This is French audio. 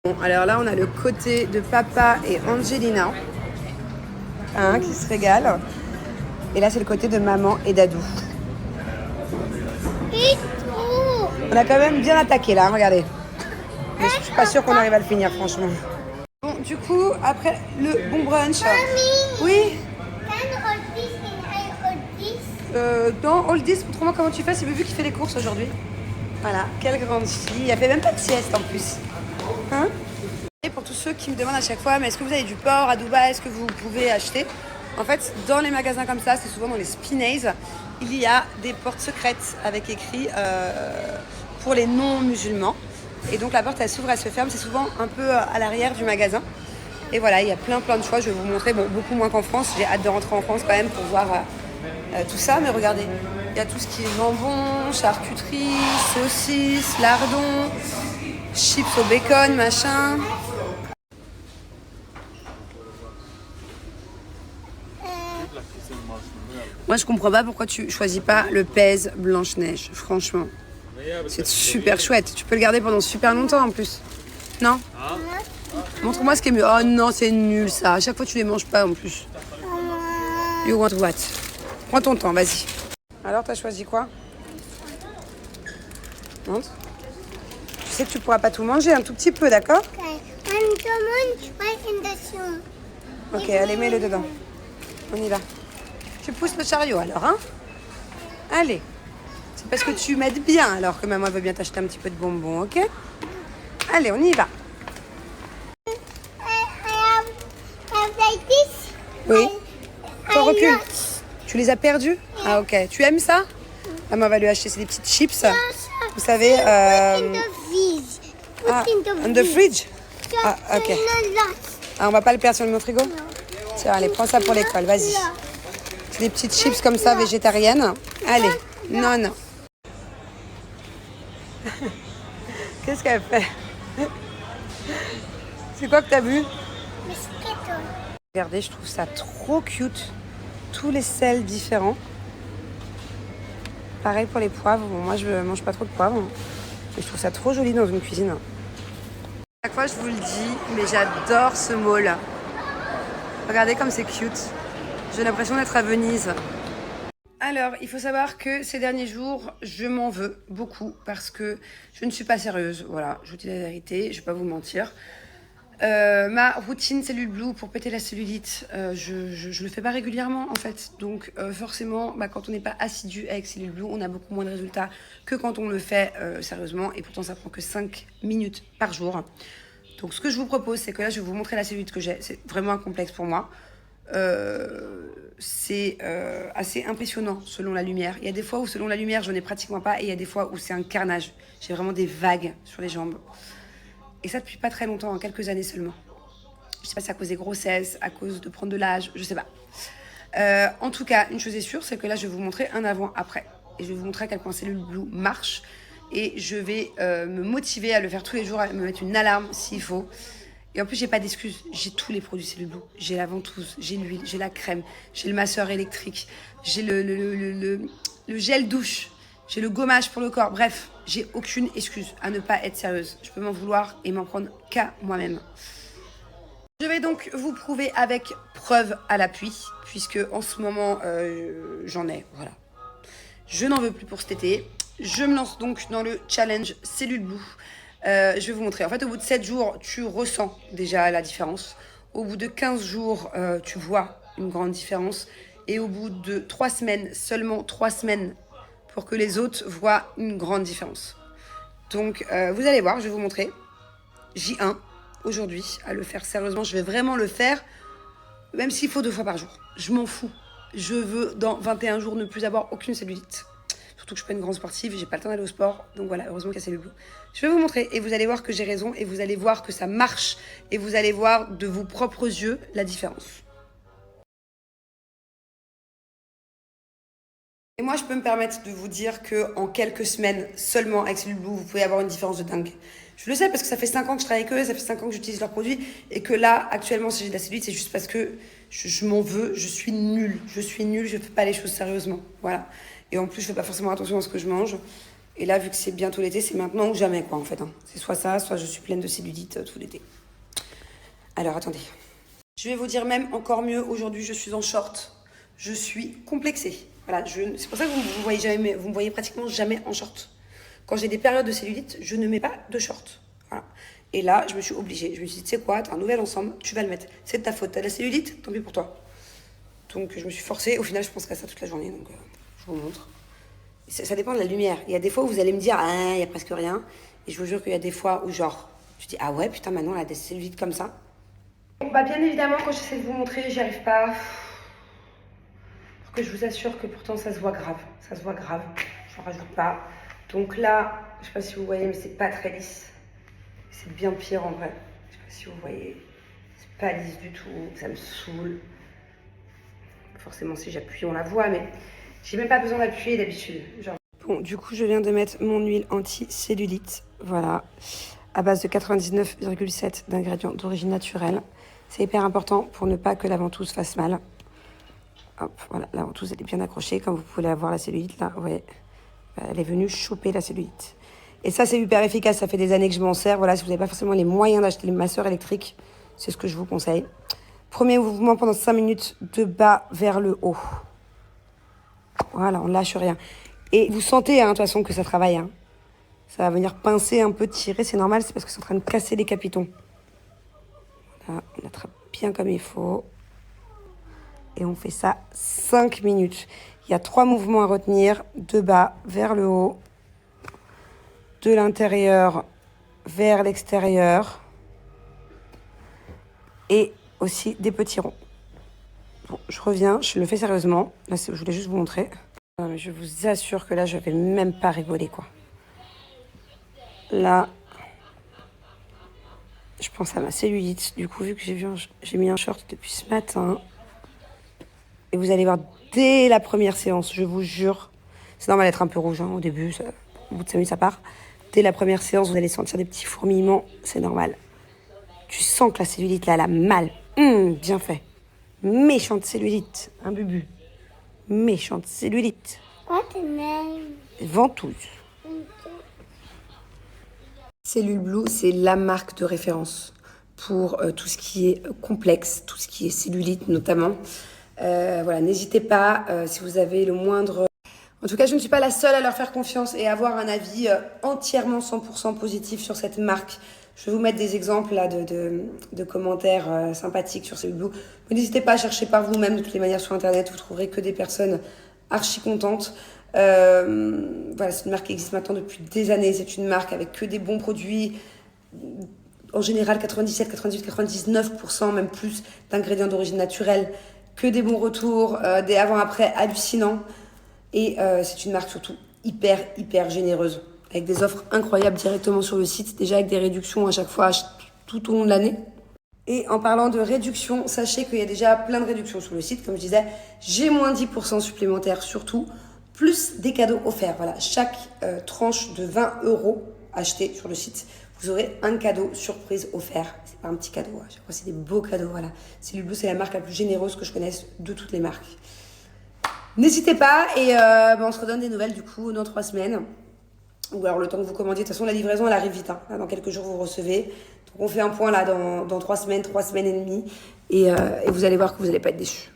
Bon, alors là, on a le côté de papa et Angelina, hein, qui se régalent. Et là, c'est le côté de maman et Dadou. On a quand même bien attaqué là, hein, regardez. Mais je suis pas sûre qu'on arrive à le finir, franchement. Bon, du coup, après le bon brunch... Oui. Dans All This, montre-moi comment tu fais. C'est Bubu qui fait les courses aujourd'hui. Voilà, quelle grande fille. Elle fait même pas de sieste en plus. Hein? Et pour tous ceux qui me demandent à chaque fois, mais est-ce que vous avez du porc à Dubaï? Est-ce que vous pouvez acheter? En fait, dans les magasins comme ça, c'est souvent dans les Spinays, il y a des portes secrètes avec écrit pour les non-musulmans. Et donc la porte, elle s'ouvre, elle se ferme. C'est souvent un peu à l'arrière du magasin. Et voilà, il y a plein de choix. Je vais vous montrer, bon, beaucoup moins qu'en France. J'ai hâte de rentrer en France quand même pour voir tout ça. Mais regardez, il y a tout ce qui est jambon, charcuterie, saucisses, lardons, chips au bacon, machin. Moi, je comprends pas pourquoi tu choisis pas le Pèse Blanche-Neige, franchement. C'est super chouette. Tu peux le garder pendant super longtemps en plus. Non? Montre-moi ce qui est mieux. Oh non, c'est nul ça. À chaque fois, tu les manges pas en plus. You want what? Prends ton temps, vas-y. Alors, t'as choisi quoi? Montre. Tu sais que tu pourras pas tout manger, un tout petit peu, d'accord? Ok, allez, mets-le dedans. On y va. Tu pousses le chariot alors, hein? Allez. C'est parce que tu m'aides bien alors que maman veut bien t'acheter un petit peu de bonbons, ok? Allez, on y va. Oui. Toi, recule. Tu les as perdus? Ah, ok. Tu aimes ça? Maman va lui acheter des petites chips. Vous savez... in the fridge? Ah, ok. Ah, on va pas le perdre sur le frigo? Tiens, allez, prends ça pour l'école, vas-y. C'est des petites chips comme ça, végétariennes. Allez, non. Qu'est-ce qu'elle fait? C'est quoi que t'as bu? Regardez, je trouve ça trop cute. Tous les sels différents. Pareil pour les poivres. Bon, moi, je mange pas trop de poivre. Mais je trouve ça trop joli dans une cuisine. À chaque fois, je vous le dis, mais j'adore ce mall. Regardez comme c'est cute. J'ai l'impression d'être à Venise. Alors, il faut savoir que ces derniers jours, je m'en veux beaucoup parce que je ne suis pas sérieuse. Voilà, je vous dis la vérité, je vais pas vous mentir. Ma routine Cellule Blue pour péter la cellulite, je le fais pas régulièrement en fait. Donc forcément, quand on n'est pas assidu avec Cellule Blue, on a beaucoup moins de résultats que quand on le fait sérieusement. Et pourtant, ça prend que 5 minutes par jour. Donc ce que je vous propose, c'est que là, je vais vous montrer la cellulite que j'ai. C'est vraiment un complexe pour moi. C'est assez impressionnant selon la lumière. Il y a des fois où selon la lumière, j'en ai pratiquement pas. Et il y a des fois où c'est un carnage. J'ai vraiment des vagues sur les jambes. Et ça depuis pas très longtemps, quelques années seulement. Je sais pas si c'est à cause des grossesses, à cause de prendre de l'âge, je sais pas. En tout cas, une chose est sûre, c'est que là, je vais vous montrer un avant-après. Et je vais vous montrer à quel point Cellule Blue marche. Et je vais me motiver à le faire tous les jours, à me mettre une alarme s'il faut. Et en plus, j'ai pas d'excuses. J'ai tous les produits Cellule Blue. J'ai la ventouse, j'ai l'huile, j'ai la crème, j'ai le masseur électrique, j'ai le gel douche, j'ai le gommage pour le corps. Bref, j'ai aucune excuse à ne pas être sérieuse. Je peux m'en vouloir et m'en prendre qu'à moi-même. Je vais donc vous prouver avec preuve à l'appui, puisque en ce moment, j'en ai, voilà. Je n'en veux plus pour cet été. Je me lance donc dans le challenge Cellule Blue. Je vais vous montrer. En fait, au bout de 7 jours, tu ressens déjà la différence. Au bout de 15 jours, tu vois une grande différence. Et au bout de 3 semaines, seulement 3 semaines, pour que les autres voient une grande différence. Donc, vous allez voir, je vais vous montrer. J1, aujourd'hui, à le faire sérieusement. Je vais vraiment le faire, même s'il faut 2 fois par jour. Je m'en fous. Je veux, dans 21 jours, ne plus avoir aucune cellulite. Surtout que je suis pas une grande sportive, j'ai pas le temps d'aller au sport. Donc voilà, heureusement qu'il y a Cellule Blue. Je vais vous montrer et vous allez voir que j'ai raison et vous allez voir que ça marche. Et vous allez voir de vos propres yeux la différence. Et moi, je peux me permettre de vous dire qu'en quelques semaines seulement avec Cellule Blue, vous pouvez avoir une différence de dingue. Je le sais parce que ça fait 5 ans que je travaille avec eux, ça fait 5 ans que j'utilise leurs produits et que là, actuellement, si j'ai de la cellulite, c'est juste parce que je m'en veux, je suis nulle, je fais pas les choses sérieusement, voilà. Et en plus, je fais pas forcément attention à ce que je mange. Et là, vu que c'est bientôt l'été, c'est maintenant ou jamais, quoi, en fait. Hein. C'est soit ça, soit je suis pleine de cellulite tout l'été. Alors, attendez. Je vais vous dire même encore mieux, aujourd'hui, je suis en short. Je suis complexée. Voilà, c'est pour ça que vous me voyez pratiquement jamais en short. Quand j'ai des périodes de cellulite, je ne mets pas de short. Voilà. Et là, je me suis obligée. Je me suis dit, tu sais quoi, t'as un nouvel ensemble, tu vas le mettre. C'est de ta faute. T'as de la cellulite, tant pis pour toi. Donc, je me suis forcée. Au final, je penserai à ça toute la journée. Donc, je vous montre. Ça dépend de la lumière. Il y a des fois où vous allez me dire, ah, il n'y a presque rien. Et je vous jure qu'il y a des fois où, genre, tu dis, ah ouais, putain, maintenant, elle a des cellulites comme ça. Bon, bah, bien évidemment, quand j'essaie de vous montrer, j'y arrive pas. Parce que je vous assure que pourtant, ça se voit grave. Ça se voit grave. Je n'en rajoute pas. Donc là, je sais pas si vous voyez, mais c'est pas très lisse. C'est bien pire en vrai. Je sais pas si vous voyez. C'est pas lisse du tout. Ça me saoule. Forcément, si j'appuie, on la voit, mais j'ai même pas besoin d'appuyer d'habitude. Genre. Bon, du coup, je viens de mettre mon huile anti-cellulite. Voilà. À base de 99,7 d'ingrédients d'origine naturelle. C'est hyper important pour ne pas que la ventouse fasse mal. Hop, voilà. La ventouse, elle est bien accrochée. Comme vous pouvez la voir, la cellulite, là, vous voyez. Elle est venue choper la cellulite. Et ça, c'est hyper efficace. Ça fait des années que je m'en sers. Voilà, si vous n'avez pas forcément les moyens d'acheter les masseurs électriques, c'est ce que je vous conseille. Premier mouvement pendant 5 minutes, de bas vers le haut. Voilà, on ne lâche rien. Et vous sentez, hein, de toute façon, que ça travaille. Hein. Ça va venir pincer un peu, tirer. C'est normal, c'est parce que c'est en train de casser les capitons. Voilà, on attrape bien comme il faut. Et on fait ça 5 minutes. Il y a 3 mouvements à retenir. De bas vers le haut. De l'intérieur vers l'extérieur. Et aussi des petits ronds. Bon, je reviens, je le fais sérieusement. Là, je voulais juste vous montrer. Non, mais je vous assure que là, je vais même pas rigoler, quoi. Là, je pense à ma cellulite. Du coup, vu que j'ai mis un short depuis ce matin. Et vous allez voir dès la première séance, je vous jure. C'est normal d'être un peu rouge hein, au début. Ça, au bout de 5 minutes, ça part. Dès la première séance, vous allez sentir des petits fourmillements. C'est normal. Tu sens que la cellulite, là, elle a mal. Bien fait. Méchante cellulite. Un bubu. Méchante cellulite. What's the name? Ventouse. Cellule Blue, c'est la marque de référence pour tout ce qui est complexe, tout ce qui est cellulite notamment. Voilà, n'hésitez pas si vous avez le moindre... En tout cas, je ne suis pas la seule à leur faire confiance et avoir un avis entièrement 100% positif sur cette marque. Je vais vous mettre des exemples là, de commentaires sympathiques sur Cellule Blue. Mais n'hésitez pas à chercher par vous-même de toutes les manières sur Internet. Vous trouverez que des personnes archi contentes. Voilà, c'est une marque qui existe maintenant depuis des années. C'est une marque avec que des bons produits. En général, 97, 98, 99%, même plus, d'ingrédients d'origine naturelle. Que des bons retours, des avant-après hallucinants. Et c'est une marque surtout hyper généreuse. Avec des offres incroyables directement sur le site. Déjà avec des réductions à chaque fois, tout au long de l'année. Et en parlant de réduction, sachez qu'il y a déjà plein de réductions sur le site. Comme je disais, j'ai moins 10% supplémentaires surtout. Plus des cadeaux offerts. Voilà, chaque tranche de 20 € achetée sur le site, vous aurez un cadeau surprise offert. C'est pas un petit cadeau, hein. Chaque fois c'est des beaux cadeaux. Voilà, Cellule Blue, c'est la marque la plus généreuse que je connaisse de toutes les marques. N'hésitez pas et on se redonne des nouvelles du coup dans 3 semaines. Ou alors le temps que vous commandiez. De toute façon, la livraison elle arrive vite. Hein. Là, dans quelques jours, vous recevez. Donc on fait un point là dans 3 semaines, 3 semaines et demie. Et vous allez voir que vous n'allez pas être déçus.